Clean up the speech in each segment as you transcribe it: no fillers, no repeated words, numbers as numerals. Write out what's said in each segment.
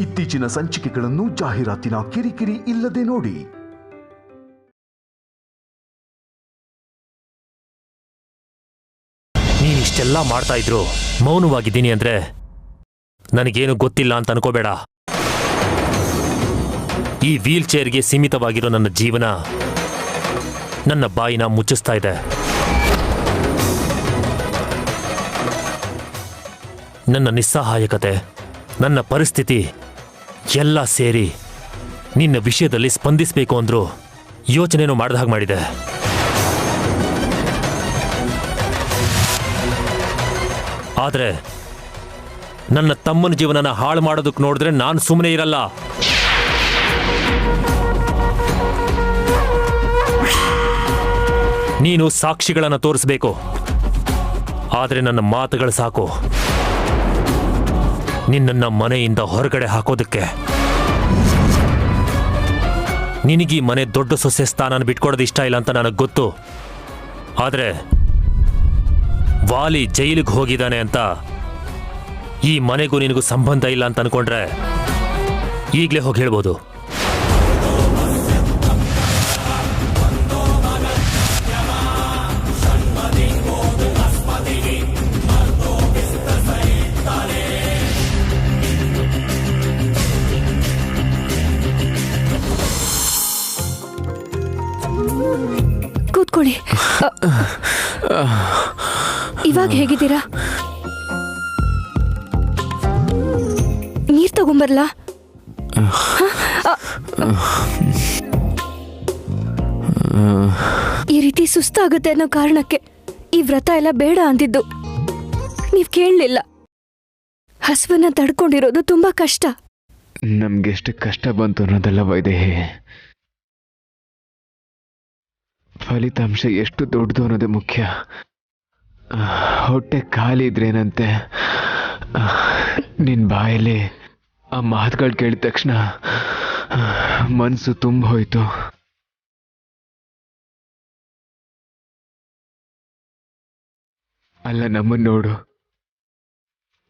ಇತ್ತೀಚಿನ ಸಂಚಿಕೆಗಳನ್ನು ಜಾಹೀರಾತಿನ ಕಿರಿಕಿರಿ ಇಲ್ಲದೆ ನೋಡಿ. ನೀನಿಷ್ಟೆಲ್ಲ ಮಾಡ್ತಾ ಇದ್ರು ಮೌನವಾಗಿದ್ದೀನಿ ಅಂದ್ರೆ ನನಗೇನು ಗೊತ್ತಿಲ್ಲ ಅಂತ ಅನ್ಕೋಬೇಡ. ಈ ವೀಲ್ ಚೇರ್ಗೆ ಸೀಮಿತವಾಗಿರೋ ನನ್ನ ಜೀವನ ನನ್ನ ಬಾಯಿನ ಮುಚ್ಚಿಸ್ತಾ ಇದೆ. ನನ್ನ ನಿಸ್ಸಹಾಯಕತೆ, ನನ್ನ ಪರಿಸ್ಥಿತಿ ಎಲ್ಲ ಸೇರಿ ನಿನ್ನ ವಿಷಯದಲ್ಲಿ ಸ್ಪಂದಿಸಬೇಕು ಅಂದ್ರೂ ಯೋಚನೆನೂ ಮಾಡಿದ ಹಾಗೆ ಮಾಡಿದೆ. ಆದರೆ ನನ್ನ ತಮ್ಮನ ಜೀವನನ ಹಾಳು ಮಾಡೋದಕ್ಕೆ ನೋಡಿದ್ರೆ ನಾನು ಸುಮ್ಮನೆ ಇರಲ್ಲ. ನೀನು ಸಾಕ್ಷಿಗಳನ್ನು ತೋರಿಸಬೇಕು, ಆದರೆ ನನ್ನ ಮಾತುಗಳು ಸಾಕು ನಿನ್ನನ್ನ ಮನೆಯಿಂದ ಹೊರಗಡೆ ಹಾಕೋದಕ್ಕೆ. ನಿನಗೀ ಮನೆ ದೊಡ್ಡ ಸೊಸೆ ಸ್ಥಾನ ಬಿಟ್ಕೊಡೋದು ಇಷ್ಟ ಇಲ್ಲ ಅಂತ ನನಗೆ ಗೊತ್ತು. ಆದರೆ ವಾಲಿ ಜೈಲಿಗೆ ಹೋಗಿದ್ದಾನೆ ಅಂತ ಈ ಮನೆಗೂ ನಿನಗೂ ಸಂಬಂಧ ಇಲ್ಲ ಅಂತ ಅನ್ಕೊಂಡ್ರೆ ಈಗಲೇ ಹೋಗಿ ಹೇಳ್ಬೋದು. ಕೂತ್ಕೊಳ್ಳಿ. ಇವಾಗ ಹೇಗಿದ್ದೀರಾ? ನೀರ್ ತಗೊಂಬರ್ಲಾ? ಈ ರೀತಿ ಸುಸ್ತಾಗುತ್ತೆ ಅನ್ನೋ ಕಾರಣಕ್ಕೆ ಈ ವ್ರತ ಎಲ್ಲ ಬೇಡ ಅಂದಿದ್ದು. ನೀವ್ ಕೇಳಲಿಲ್ಲ. ಹಸುವನ್ನ ತಡ್ಕೊಂಡಿರೋದು ತುಂಬಾ ಕಷ್ಟ. ನಮ್ಗೆಷ್ಟು ಕಷ್ಟ ಬಂತು ಅನ್ನೋದಲ್ಲ ವೈದೇಹಿ, ಫಲಿತಾಂಶ ಎಷ್ಟು ದೊಡ್ಡದು ಅನ್ನೋದೇ ಮುಖ್ಯ. ಹೊಟ್ಟೆ ಖಾಲಿ ಇದ್ರೇನಂತೆ, ನಿನ್ನ ಬಾಯಲ್ಲಿ ಆ ಮಾತುಗಳು ಕೇಳಿದ ತಕ್ಷಣ ಮನಸ್ಸು ತುಂಬ ಹೋಯ್ತು. ಅಲ್ಲ, ನಮ್ಮನ್ನು ನೋಡು,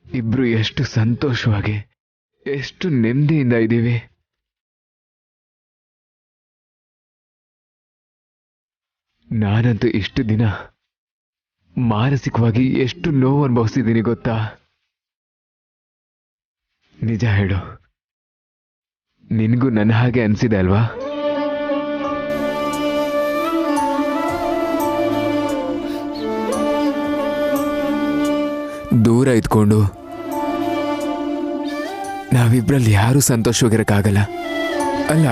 ಇಬ್ರು ಎಷ್ಟು ಸಂತೋಷವಾಗಿ ಎಷ್ಟು ನೆಮ್ಮದಿಯಿಂದ ಇದ್ದೀವಿ. ನಾನಂತೂ ಇಷ್ಟು ದಿನ ಮಾನಸಿಕವಾಗಿ ಎಷ್ಟು ನೋವು ಅನುಭವಿಸಿದ್ದೀನಿ ಗೊತ್ತಾ? ನಿಜ ಹೇಳು, ನಿನಗೂ ನನ್ನ ಹಾಗೆ ಅನಿಸಿದೆ ಅಲ್ವಾ? ದೂರ ಇದ್ಕೊಂಡು ನಾವಿಬ್ರಲ್ಲಿ ಯಾರೂ ಸಂತೋಷವಾಗಿರಕ್ಕಾಗಲ್ಲ ಅಲ್ಲ.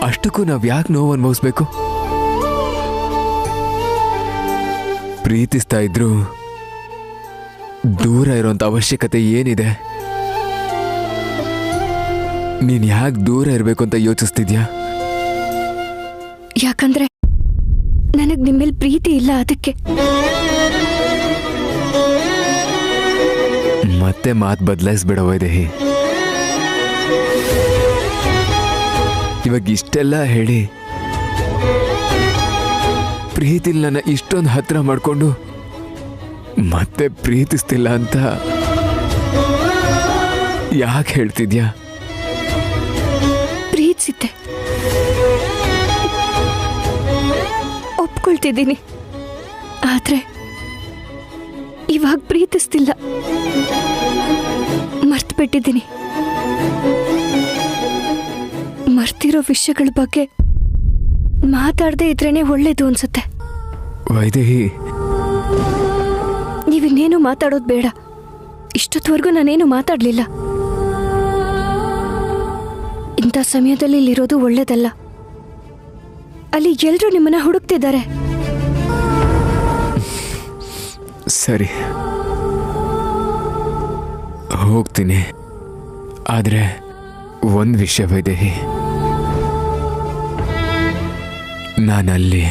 ಅಷ್ಟಕ್ಕೂ ನಾವು ಯಾಕೆ ನೋವು ಅನುಭವಿಸ್ಬೇಕು? ಪ್ರೀತಿಸ್ತಾ ಇದ್ರು ದೂರ ಇರೋಂಥ ಅವಶ್ಯಕತೆ ಏನಿದೆ? ನೀನ್ ಯಾಕೆ ದೂರ ಇರಬೇಕು ಅಂತ ಯೋಚಿಸ್ತಿದ್ಯಾ? ಯಾಕಂದ್ರೆ ನನಗ್ ನಿಮ್ಮೇಲ್ ಪ್ರೀತಿ ಇಲ್ಲ, ಅದಕ್ಕೆ. ಮತ್ತೆ ಮಾತು ಬದಲಾಯಿಸ್ಬೇಡ ವೈದೇಹಿ. ಇವಾಗ ಇಷ್ಟೆಲ್ಲ ಹೇಳಿ ಪ್ರೀತಿಲ್ ನನ್ನ ಇಷ್ಟೊಂದು ಹತ್ರ ಮಾಡ್ಕೊಂಡು ಮತ್ತೆ ಪ್ರೀತಿಸ್ತಿಲ್ಲ ಅಂತ ಯಾಕೆ ಹೇಳ್ತಿದ್ಯಾ? ಪ್ರೀತಿಸಿದ್ದೆ, ಒಪ್ಕೊಳ್ತಿದ್ದೀನಿ. ಆದ್ರೆ ಇವಾಗ ಪ್ರೀತಿಸ್ತಿಲ್ಲ, ಮರ್ತು ಬಿಟ್ಟಿದ್ದೀನಿ. ಮರ್ತಿರೋ ವಿಷಯಗಳ ಬಗ್ಗೆ ಮಾತಾಡದೆ ಇದ್ರೇನೆ ಒಳ್ಳೇದು ಅನ್ಸುತ್ತೆ. ವೈದೇಹಿ, ನೀವಿನ್ನೇನು ಮಾತಾಡೋದು ಬೇಡ. ಇಷ್ಟೊತ್ತವರೆಗೂ ನಾನೇನು ಮಾತಾಡ್ಲಿಲ್ಲ. ಇಂಥ ಸಮಯದಲ್ಲಿ ಇಲ್ಲಿರೋದು ಒಳ್ಳೇದಲ್ಲ. ಅಲ್ಲಿ ಎಲ್ರೂ ನಿಮ್ಮನ್ನ ಹುಡುಕ್ತಿದ್ದಾರೆ. ಸರಿ, ಹೋಗ್ತೀನಿ. ಆದ್ರೆ ಒಂದು ವಿಷಯ ವೈದೇಹಿ, ನಾನಲ್ಲಿ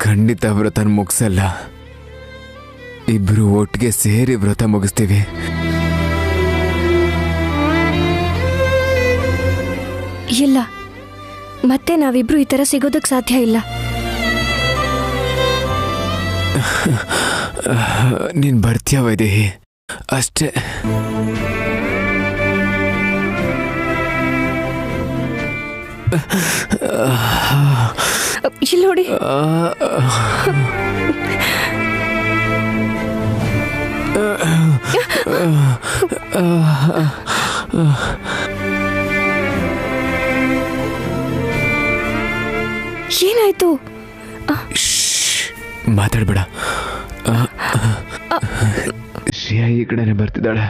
ಖಂಡಿತ ವ್ರತನ ಮುಗಿಸಲ್ಲ. ಇಬ್ರು ಒಟ್ಟಿಗೆ ಸೇರಿ ವ್ರತ ಮುಗಿಸ್ತೀವಿ. ಇಲ್ಲ, ಮತ್ತೆ ನಾವಿಬ್ರು ಈ ತರ ಸಿಗೋದಕ್ಕೆ ಸಾಧ್ಯ ಇಲ್ಲ. ನೀನ್ ಬರ್ತೀಯ ವೈದೇಹಿ, ಅಷ್ಟೇ. ಇಲ್ಲಿ ನೋಡಿ. ಏನಾಯ್ತು? ಮಾತಾಡ್ಬೇಡ. ಶ್ರೇಯಾ ಈ ಕಡೆನೆ ಬರ್ತಿದ್ದಾಳೆ.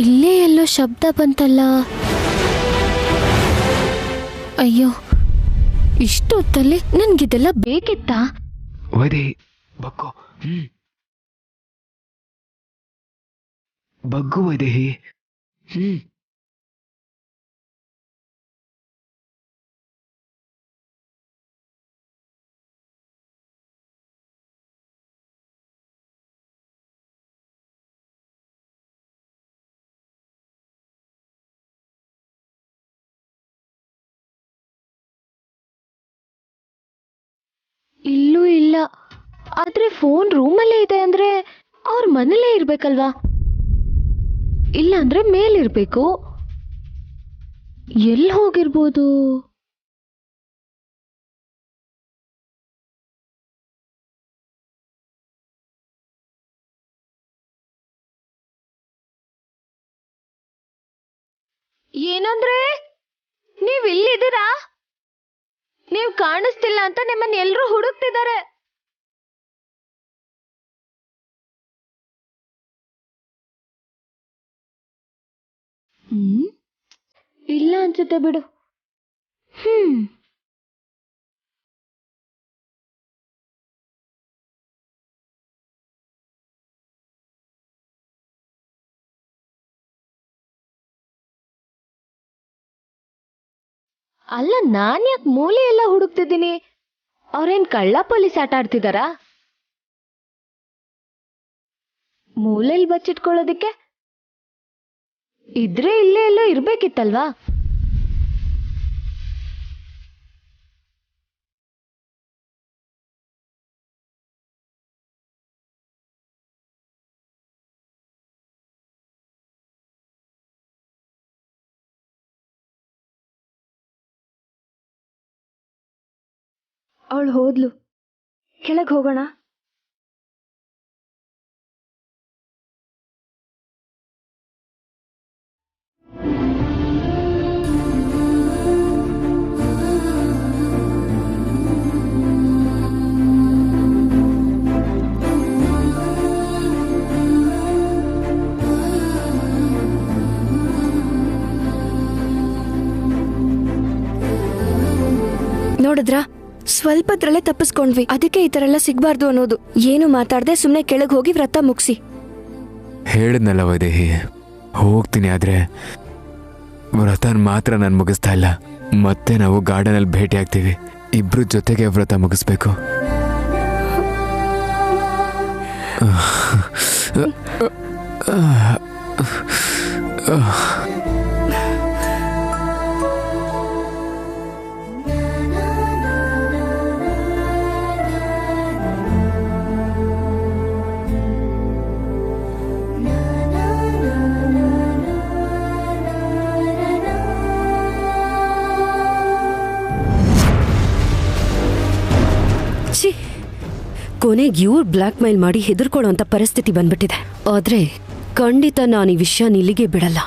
ಇಲ್ಲೇ ಎಲ್ಲೋ ಶಬ್ದ ಬಂತಲ್ಲ. ಅಯ್ಯೋ, ಇಷ್ಟೊತ್ತಲ್ಲಿ ನನ್ಗಿದೆಲ್ಲ ಬೇಕಿತ್ತಾ? ವೈದೇಹಿ ಬಗ್ಗು. ಬಗ್ಗು ವೈದೇಹಿ. ಇಲ್ಲೂ ಇಲ್ಲ. ಆದ್ರೆ ಫೋನ್ ರೂಮಲ್ಲೇ ಇದೆ ಅಂದ್ರೆ ಅವ್ರ ಮನೇಲೇ ಇರ್ಬೇಕಲ್ವಾ? ಇಲ್ಲ ಅಂದ್ರೆ ಮೇಲಿರ್ಬೇಕು. ಎಲ್ಲಿ ಹೋಗಿರ್ಬೋದು? ಏನಂದ್ರೆ ನೀವ್ ಇಲ್ಲಿದ್ದೀರಾ? ನೀವ್ ಕಾಣಿಸ್ತಿಲ್ಲ ಅಂತ ನಿಮ್ಮನ್ನ ಎಲ್ರೂ ಹುಡುಕ್ತಿದ್ದಾರೆ. ಇಲ್ಲ ಅನ್ಸುತ್ತೆ ಬಿಡು. ಅಲ್ಲ, ನಾನ್ ಯಾಕೆ ಮೂಲೆ ಎಲ್ಲ ಹುಡುಕ್ತಿದ್ದೀನಿ? ಅವ್ರೇನ್ ಕಳ್ಳ ಪೊಲೀಸ್ ಆಟ ಆಡ್ತಿದಾರಾ? ಮೂಲೆಯಲ್ಲಿ ಬಚ್ಚಿಟ್ಕೊಳ್ಳೋದಿಕ್ಕೆ ಇದ್ರೆ ಇಲ್ಲೇ ಎಲ್ಲೋ ಇರ್ಬೇಕಿತ್ತಲ್ವಾ? ಅವಳು ಹೋದ್ಲು. ಕೆಳಗೆ ಹೋಗೋಣ. ನೋಡಿದ್ರಾ, ಸ್ವಲ್ಪದ್ರಲ್ಲೇ ತಪ್ಪಿಸ್ಕೊಂಡ್ವಿ. ಅದಕ್ಕೆ ಈ ತರ ಎಲ್ಲ ಸಿಗ್ಬಾರ್ದು ಅನ್ನೋದು. ಏನು ಮಾತಾಡದೆ ಸುಮ್ನೆ ಕೆಳಗೆ ಹೋಗಿ ವ್ರತ ಮುಗಿಸಿ. ಹೇಳಿದ್ನಲ್ಲ ವೈದೇಹಿ, ಹೋಗ್ತೀನಿ. ಆದ್ರೆ ವ್ರತನ ಮಾತ್ರ ನಾನು ಮುಗಿಸ್ತಾ ಇಲ್ಲ. ಮತ್ತೆ ನಾವು ಗಾರ್ಡನಲ್ಲಿ ಭೇಟಿ ಆಗ್ತೀವಿ. ಇಬ್ರು ಜೊತೆಗೆ ವ್ರತ ಮುಗಿಸ್ಬೇಕು. ಕೊನೆಗೆ ಇವ್ರು ಬ್ಲ್ಯಾಕ್ ಮೇಲ್ ಮಾಡಿ ಹೆದರ್ಕೊಳ್ಳೋಂಥ ಪರಿಸ್ಥಿತಿ ಬಂದ್ಬಿಟ್ಟಿದೆ. ಆದ್ರೆ ಖಂಡಿತ ನಾನು ಈ ವಿಷಯ ಇಲ್ಲಿಗೆ ಬಿಡಲ್ಲ.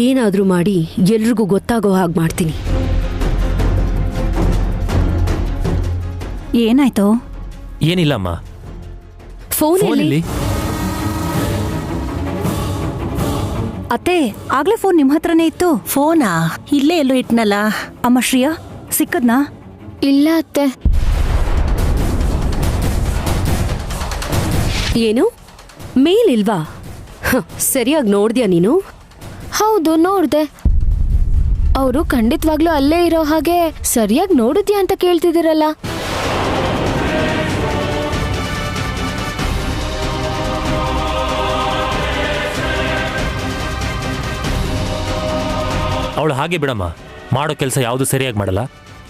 ಏನಾದ್ರೂ ಮಾಡಿ ಎಲ್ರಿಗೂ ಗೊತ್ತಾಗೋ ಹಾಗೆ ಮಾಡ್ತೀನಿ. ಏನಾಯ್ತು? ಏನಿಲ್ಲಮ್ಮ. ಫೋನಲ್ಲಿ ಅತ್ತೆ, ಆಗ್ಲೇ ಫೋನ್ ನಿಮ್ ಹತ್ರನೇ ಇತ್ತು. ಫೋನಾ? ಇಲ್ಲೇ ಎಲ್ಲೋ ಇಟ್ನಲ್ಲ. ಅಮ್ಮ ಶ್ರೇಯಾ ಸಿಕ್ಕದ್ನಾ? ಇಲ್ಲ ಅತ್ತೆ. ಏನು ಮೇಲಿಲ್ವಾ? ಸರಿಯಾಗಿ ನೋಡ್ದ್ಯಾ ನೀನು? ಹೌದು, ನೋಡ್ದೆ. ಅವರು ಖಂಡಿತವಾಗ್ಲೂ ಅಲ್ಲೇ ಇರೋ ಹಾಗೆ ಸರಿಯಾಗಿ ನೋಡಿದ್ಯಾ ಅಂತ ಕೇಳ್ತಿದ್ದೀರಲ್ಲ. ಅವಳು ಹಾಗೆ ಬಿಡಮ್ಮ, ಮಾಡೋ ಕೆಲಸ ಯಾವುದು ಸರಿಯಾಗಿ ಮಾಡಲ್ಲ,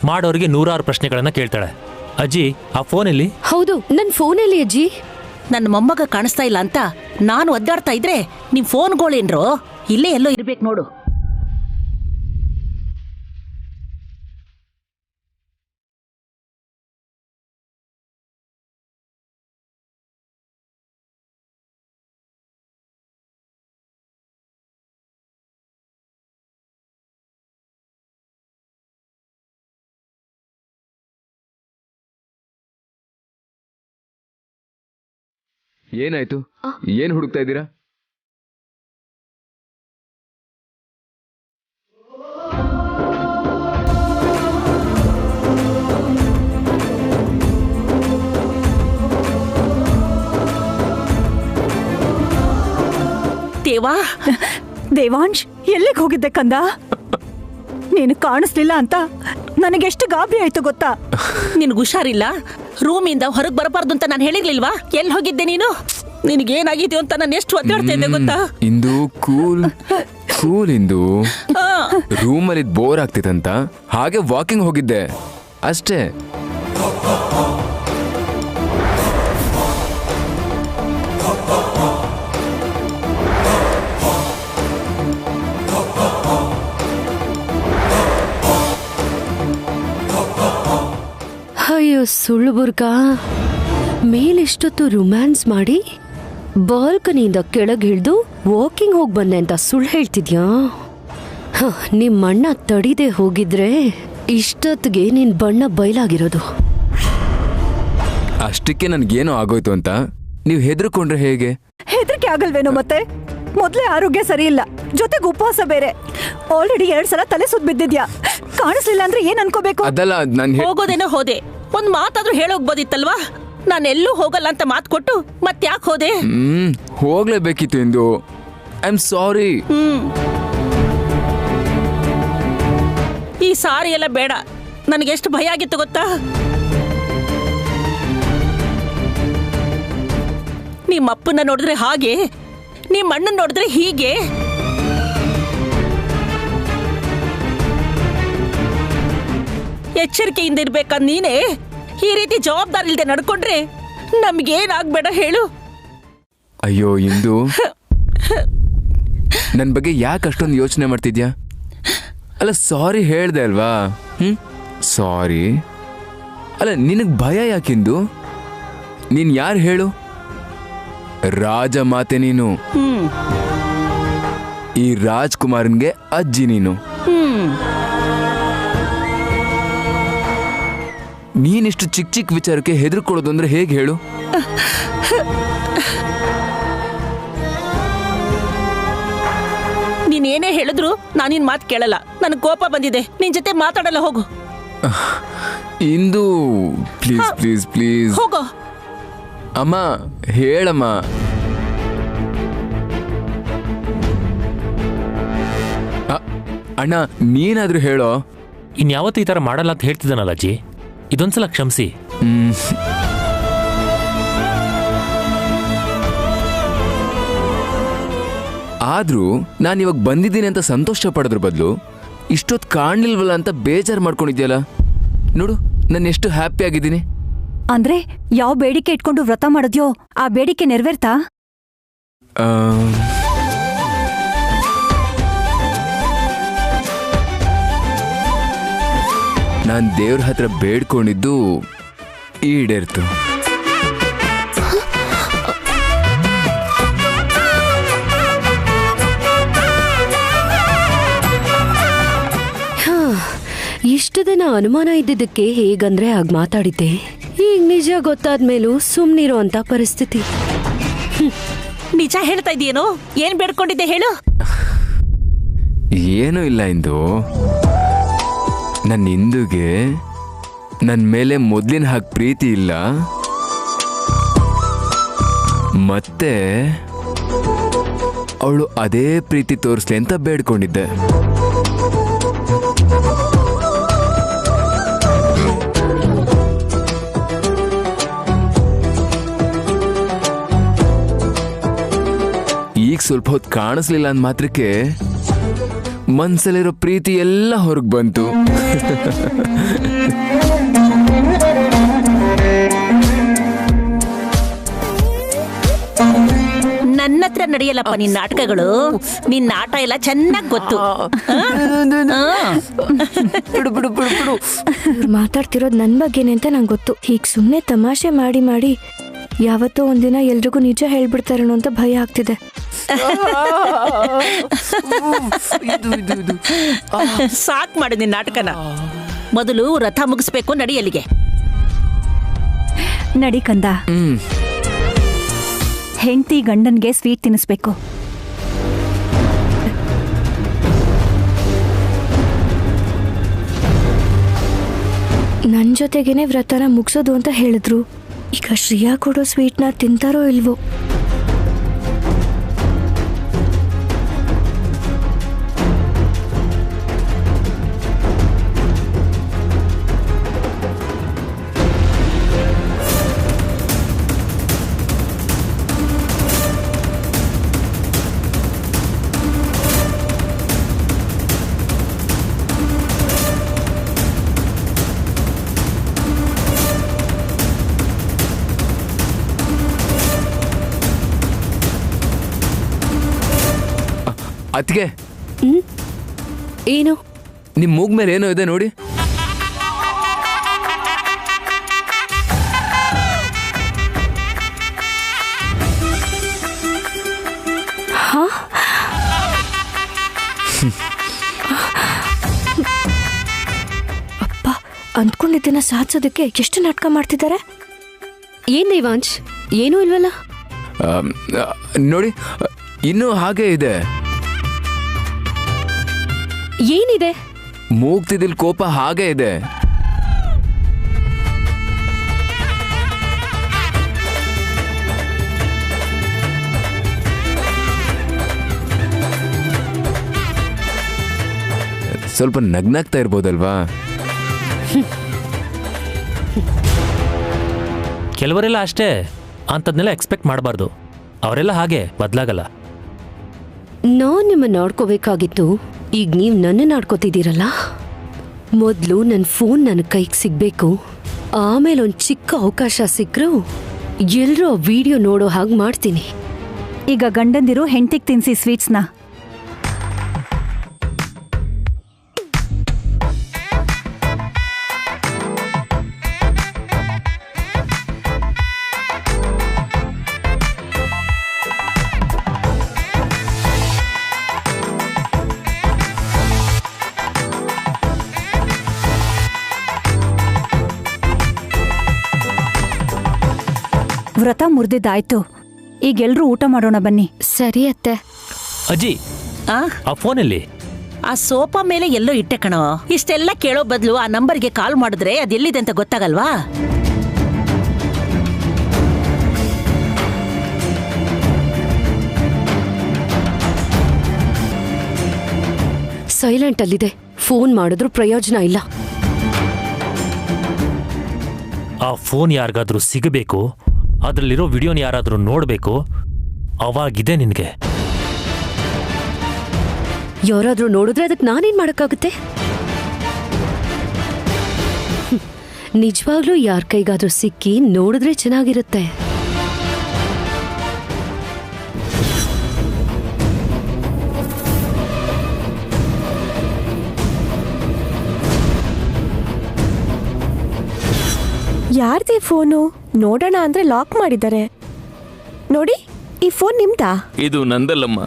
ಮಾಡೋರಿಗೆ 100 ಪ್ರಶ್ನೆಗಳನ್ನ ಕೇಳ್ತಾಳೆ. ಅಜ್ಜಿ, ಆ ಫೋನಲ್ಲಿ? ಹೌದು, ನನ್ನ ಫೋನಲ್ಲಿ ಅಜ್ಜಿ. ನನ್ನ ಮೊಮ್ಮಗ ಕಾಣಿಸ್ತಾ ಇಲ್ಲ ಅಂತ ನಾನು ಒದ್ದಾಡ್ತಾ ಇದ್ರೆ ನಿಮ್ ಫೋನ್ಗಳೇನ್ರೋ ಇಲ್ಲೇ ಎಲ್ಲೋ ಇರ್ಬೇಕು ನೋಡು. ಏನಾಯ್ತು? ಏನ್ ಹುಡುಕ್ತಾ ಇದ್ದೀರಾ? ದೇವಾಂಶ್, ಎಲ್ಲಿಗೆ ಹೋಗಿದ್ದೆ ಕಂದ? ನೀನು ಕಾಣಿಸ್ಲಿಲ್ಲ ಅಂತ ನನಗೆಷ್ಟು ಗಾಬರಿ ಆಯ್ತು ಗೊತ್ತಾ? ನಿನ್ಗೆ ಹುಷಾರಿಲ್ಲ, ರೂಮಿಂದ ಹೊರಗೆ ಬರಬಾರ್ದು ಅಂತ ನಾನು ಹೇಳಿರ್ಲಿಲ್ವಾ? ಎಲ್ಲಿ ಹೋಗಿದ್ದೆ ನೀನು? ನಿನಗೇನಾಗಿದೆಯೋ ಅಂತ ನಾನು ಎಷ್ಟು ಒದ್ದಾಡ್ತಾ ಇದ್ದೆ ಗೊತ್ತಾ? ಇಂದು ಕೂಲ್ ಇಂದು ರೂಮಲ್ಲಿ ಬೋರ್ ಆಗ್ತಿತ್ತಂತ ಹಾಗೆ ವಾಕಿಂಗ್ ಹೋಗಿದ್ದೆ ಅಷ್ಟೇ. ಅಯ್ಯೋ ಸುಳ್ಳು ಬುರ್ಕ, ಮೇಲೆಷ್ಟೊತ್ತು ರೊಮ್ಯಾನ್ಸ್ ಮಾಡಿ ಬಾಲ್ಕನಿಯಿಂದ ಕೆಳಗೆ ಹಿಡಿದು ವಾಕಿಂಗ್ ಹೋಗಿ ಬಂದೆ ಅಂತ ಸುಳ್ಳು ಹೇಳ್ತಿದ್ಯಾ? ನಿಮ್ಮಣ್ಣ ತಡಿದೆ ಹೋಗಿದ್ರೆ ಇಷ್ಟೊತ್ತಿಗೆ ನಿನ್ ಬಣ್ಣ ಬಯಲಾಗಿರೋದು. ಅಷ್ಟಕ್ಕೆ ನನ್ಗೇನೋ ಆಗೋಯ್ತು ಅಂತ ನೀವು ಹೆದರ್ಕೊಂಡ್ರೆ ಹೇಗೆ? ಹೆದರಿಕೆ ಆಗಲ್ವೇನೋ ಮತ್ತೆ? ಮೊದ್ಲೇ ಆರೋಗ್ಯ ಸರಿ ಇಲ್ಲ, ಜೊತೆಗೆ ಉಪವಾಸ ಬೇರೆ. ಆಲ್ರೆಡಿ 2 ಸಲ ತಲೆ ಸುತ್ತ ಬಿದ್ದಿದ್ಯಾ. ಕಾಣಿಸ್ಲಿಲ್ಲ ಅಂದ್ರೆ ಏನ್ ಅನ್ಕೋಬೇಕು? ಅದಲ್ಲ, ನಾನು ಹೋಗೋದೇನೋ ಹೋದೆ, ಒಂದ್ ಮಾತಾದ್ರೂ ಹೇಳೋಗ್ಬೋದಿತ್ತಲ್ವಾ? ನಾನೆಲ್ಲೂ ಹೋಗಲ್ಲ ಅಂತ ಮಾತು ಕೊಟ್ಟು ಮತ್ತ್ಯಾಕೆ ಹೋದೆ? ಹೋಗ್ಲೇಬೇಕಿತ್ತು ಎಂದು. I am sorry. ಈ ಸಾರಿ ಎಲ್ಲ ಬೇಡ, ನನಗೆಷ್ಟು ಭಯ ಆಗಿತ್ತು ಗೊತ್ತಾ? ನಿಮ್ಮ ಅಪ್ಪನ ನೋಡಿದ್ರೆ ಹಾಗೆ, ನಿಮ್ಮ ಅಣ್ಣನ ನೋಡಿದ್ರೆ ಹೀಗೆ. ಎಚ್ಚರಿಕೆಯಿಂದ ಇರ್ಬೇಕಂದ್ ನೀನೇ ಈ ರೀತಿ ಜವಾಬ್ದಾರಿ ಇಲ್ಲದೆ ನಡ್ಕೊಂಡ್ರೆ ನಮ್ಗೇನಾಗ್ಬೇಡ ಹೇಳು. ಅಯ್ಯೋ ಇಂದು, ನನ್ನ ಬಗ್ಗೆ ಯಾಕೆ ಅಷ್ಟೊಂದು ಯೋಚನೆ ಮಾಡ್ತಿದ್ಯಾ? ಅಲ್ಲ, ಸಾರಿ ಹೇಳ್ದೆ ಅಲ್ವಾ? ಸಾರಿ. ಅಲ್ಲ, ನಿನಗೆ ಭಯ ಯಾಕಿಂದು? ನೀನ್ ಯಾರು ಹೇಳು? ರಾಜ ಮಾತೆ ನೀನು. ಈ ರಾಜ್ಕುಮಾರನ್ಗೆ ಅಜ್ಜಿ ನೀನು. ನೀನಿಷ್ಟು ಚಿಕ್ಕ ಚಿಕ್ಕ ವಿಚಾರಕ್ಕೆ ಹೆದರ್ಕೊಳ್ಳೋದು ಅಂದ್ರೆ ಹೇಗೆ ಹೇಳು? ನೀನೇನೇ ಹೇಳಿದ್ರು ನಾನಿನ್ ಮಾತು ಕೇಳಲ್ಲ. ನನಗೆ ಕೋಪ ಬಂದಿದೆ, ನಿನ್ ಜೊತೆ ಮಾತಾಡಲ್ಲ. ಹೋಗು ಇಂದು, ಪ್ಲೀಸ್ ಪ್ಲೀಸ್ ಪ್ಲೀಸ್. ಹೋಗೋ. ಅಮ್ಮ, ಹೇಳಮ್ಮ. ಅಣ್ಣ, ನೀನಾದ್ರೂ ಹೇಳೋ. ಇನ್ಯಾವತ್ತೂ ಈ ಥರ ಮಾಡಲ್ಲ ಅಂತ ಹೇಳ್ತಿದ್ದಾನಲ್ಲ ಅಜ್ಜಿ, ಇದೊಂದ್ಸಲ ಕ್ಷಮಿಸಿ. ಆದ್ರೂ ನಾನು ಇವಾಗ ಬಂದಿದ್ದೀನಿ ಅಂತ ಸಂತೋಷ ಪಡೋದ್ರ ಬದಲು ಇಷ್ಟೊತ್ತು ಕಾಣ್ಲಿಲ್ವಲ್ಲ ಅಂತ ಬೇಜಾರು ಮಾಡ್ಕೊಂಡಿದ್ಯಲ್ಲ. ನೋಡು, ನಾನು ಎಷ್ಟು ಹ್ಯಾಪಿ ಆಗಿದ್ದೀನಿ. ಅಂದ್ರೆ ಯಾವ ಬೇಡಿಕೆ ಇಟ್ಕೊಂಡು ವ್ರತ ಮಾಡಿದ್ಯೋ ಆ ಬೇಡಿಕೆ ನೆರವೇರ್ತಾ? ನಾನು ದೇವ್ರ ಹತ್ರ ಬೇಡ್ಕೊಂಡಿದ್ದು ಈಡೇರ್ತು. ಇಷ್ಟು ದಿನ ಅನುಮಾನ ಇದ್ದಿದ್ದಕ್ಕೆ ಹೇಗಂದ್ರೆ ಆಗ ಮಾತಾಡಿದ್ದೆ. ಈಗ ನಿಜ ಗೊತ್ತಾದ್ಮೇಲೂ ಸುಮ್ನಿರೋ ಅಂತ ಪರಿಸ್ಥಿತಿ. ನಿಜ ಹೇಳ್ತಾ ಇದೀಯೇನೋ? ಏನ್ ಬೇಡ್ಕೊಂಡಿದ್ದೆ ಹೇಳು? ಏನೂ ಇಲ್ಲ ಇಂದು. ನನ್ನ ಇಂದುಗೆ ನನ್ನ ಮೇಲೆ ಮೊದಲಿನ ಹಾಗೆ ಪ್ರೀತಿ ಇಲ್ಲ, ಮತ್ತೆ ಅವಳು ಅದೇ ಪ್ರೀತಿ ತೋರಿಸ್ಲಿ ಅಂತ ಬೇಡ್ಕೊಂಡಿದ್ದೆ. ಈಗ ಸ್ವಲ್ಪ ಹೊತ್ತು ಕಾಣಿಸ್ಲಿಲ್ಲ ಅಂದ ಮಾತ್ರಕ್ಕೆ ಮನ್ಸಲ್ಲಿರೋ ಪ್ರೀತಿ ಎಲ್ಲ ಹೊರಗೆ ಬಂತು. ನನ್ನ ಹತ್ರ ನಡೆಯಲ್ಲಪ್ಪ ನಿನ್ ನಾಟಕಗಳು. ನಿನ್ ಆಟ ಎಲ್ಲ ಚೆನ್ನಾಗ್ ಗೊತ್ತು. ಮಾತಾಡ್ತಿರೋದು ನನ್ ಬಗ್ಗೆನೆ ಅಂತ ನಂಗೆ ಗೊತ್ತು. ಹೀಗ್ ಸುಮ್ನೆ ತಮಾಷೆ ಮಾಡಿ ಮಾಡಿ ಯಾವತ್ತೋ ಒಂದಿನ ಎಲ್ರಿಗೂ ನಿಜ ಹೇಳ್ಬಿಡ್ತಾರೇನೋ ಅಂತ ಭಯ ಆಗ್ತಿದೆ. ಸಾಕ್ ಮಾಡು ನಿನ್ ನಾಟಕನ. ಮೊದಲು ರಥ ಮುಗಿಸ್ಬೇಕು, ನಡಿಯಲ್ಲಿಗೆ ನಡಿ ಕಂದ. ಹೆಂಡತಿ ಗಂಡನ್ಗೆ ಸ್ವೀಟ್ ತಿನ್ನಿಸ್ಬೇಕು. ನನ್ ಜೊತೆಗೇನೆ ವ್ರತನ ಮುಗಿಸೋದು ಅಂತ ಹೇಳಿದ್ರು. ಈಗ ಶ್ರೇಯಾ ಕೊಡೋ ಸ್ವೀಟ್ನ ತಿಂತಾರೋ ಇಲ್ವೋ? ಅದ್ಕೆ ಏನು? ನಿಮ್ ಮೂಗ್ ಮೇಲೆ ಏನೋ ಇದೆ ನೋಡಿ. ಅಪ್ಪ, ಅಂದ್ಕೊಂಡಿದ್ದನ್ನ ಸಾಧಿಸೋದಕ್ಕೆ ಎಷ್ಟು ನಾಟಕ ಮಾಡ್ತಿದ್ದಾರೆ. ಏನ್ ದೇವಾಂಶ್, ಏನೂ ಇಲ್ವಲ್ಲ? ನೋಡಿ, ಇನ್ನೂ ಹಾಗೆ ಇದೆ. ಏನಿದೆ? ಮೂಗ್ತಿದಿಲ್ ಕೋಪ ಹಾಗೆ ಇದೆ. ಸ್ವಲ್ಪ ನಗ್ನಾಗ್ತಾ ಇರ್ಬೋದಲ್ವಾ? ಕೆಲವರೆಲ್ಲ ಅಷ್ಟೇ, ಅಂಥದ್ನೆಲ್ಲ ಎಕ್ಸ್ಪೆಕ್ಟ್ ಮಾಡಬಾರ್ದು. ಅವರೆಲ್ಲ ಹಾಗೆ ಬದಲಾಗಲ್ಲ. ನಾನ್ ನಿಮ್ಮ ನೋಡ್ಕೋಬೇಕಾಗಿತ್ತು, ಈಗ ನೀವು ನನ್ನ ನಾಡ್ಕೋತಿದ್ದೀರಲ್ಲ. ಮೊದಲು ನನ್ನ ಫೋನ್ ನನ್ನ ಕೈಗೆ ಸಿಗ್ಬೇಕು, ಆಮೇಲೆ ಒಂದು ಚಿಕ್ಕ ಅವಕಾಶ ಸಿಕ್ಕರು ಎಲ್ಲರೂ ಆ ವಿಡಿಯೋ ನೋಡೋ ಹಾಗೆ ಮಾಡ್ತೀನಿ. ಈಗ ಗಂಡಂದಿರು ಹೆಂಡತಿಗೆ ತಿನ್ಸಿ ಸ್ವೀಟ್ಸ್ನ. ವ್ರತ ಮುರಿದಿದ್ದಾಯ್ತು, ಈಗ ಎಲ್ರೂ ಊಟ ಮಾಡೋಣ ಬನ್ನಿ. ಸರಿ ಅತ್ತೆ. ಅಜ್ಜಿ, ಆ ಫೋನಲ್ಲಿ ಆ ಸೋಫಾ ಮೇಲೆ ಎಲ್ಲೋ ಇಟ್ಟೆ ಕಣೋ. ಇಷ್ಟೆಲ್ಲ ಕೇಳೋ ಬದಲು ಆ ನಂಬರ್ಗೆ ಕಾಲ್ ಮಾಡಿದ್ರೆ ಅದೆಲ್ಲಿದೆ ಅಂತ ಗೊತ್ತಾಗಲ್ವಾ? ಸೈಲೆಂಟ್ ಅಲ್ಲಿದೆ, ಫೋನ್ ಮಾಡಿದ್ರು ಪ್ರಯೋಜನ ಇಲ್ಲ. ಆ ಫೋನ್ ಯಾರಿಗಾದ್ರೂ ಸಿಗಬೇಕು, ಅದರಲ್ಲಿರೋ ವಿಡಿಯೋನ ಯಾರಾದ್ರೂ ನೋಡಬೇಕು, ಅವಾಗಿದೆ ನಿನಗೆ. ಯಾರಾದ್ರೂ ನೋಡಿದ್ರೆ ಅದಕ್ಕೆ ನಾನೇನ್ ಮಾಡಕ್ಕಾಗುತ್ತೆ? ನಿಜವಾಗ್ಲೂ ಯಾರ ಕೈಗಾದ್ರೂ ಸಿಕ್ಕಿ ನೋಡಿದ್ರೆ ಚೆನ್ನಾಗಿರುತ್ತೆ. ಯಾರ್ದೇ ಫೋನು? ನೋಡೋಣ ಅಂದ್ರೆ ಲಾಕ್ ಮಾಡಿದ್ದಾರೆ. ನೋಡಿ, ಈ ಫೋನ್ ನಿಮ್ದಾ? ಇದು ನಂದಲ್ಲಮ್ಮ.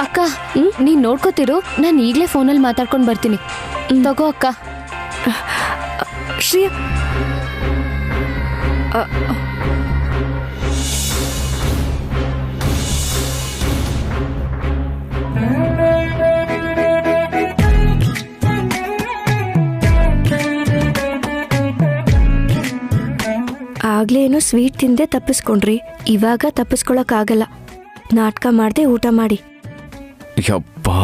ಅಕ್ಕ, ನೀನ್ ನೋಡ್ಕೋತಿರು, ನಾನು ಈಗಲೇ ಫೋನಲ್ಲಿ ಮಾತಾಡ್ಕೊಂಡು ಬರ್ತೀನಿ. ತಗೋ ಅಕ್ಕ. ಶ್ರೀಯಾ, ಆಗ್ಲೇ ಏನೋ ಸ್ವೀಟ್ ತಿಂದೆ ತಪ್ಪಿಸ್ಕೊಂಡ್ರಿ, ಇವಾಗ ತಪ್ಪಿಸ್ಕೊಳಕ್ಕಾಗಲ್ಲ. ನಾಟಕ ಮಾಡದೆ ಊಟ ಮಾಡಿ. ಯಪ್ಪಾ,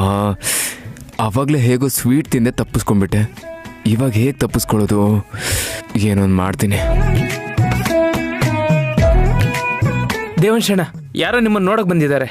ಅವಾಗಲೇ ಹೇಗೋ ಸ್ವೀಟ್ ತಿಂದೆ ತಪ್ಪಿಸ್ಕೊಂಡ್ಬಿಟ್ಟೆ. ಇವಾಗ ಹೇಗೆ ತಪ್ಪಿಸ್ಕೊಳ್ಳೋದು? ಏನೊಂದು ಮಾಡ್ತೀನಿ. ದೇವಂಶಣ್ಣ, ಯಾರೋ ನಿಮ್ಮನ್ನು ನೋಡಕ್ ಬಂದಿದ್ದಾರೆ.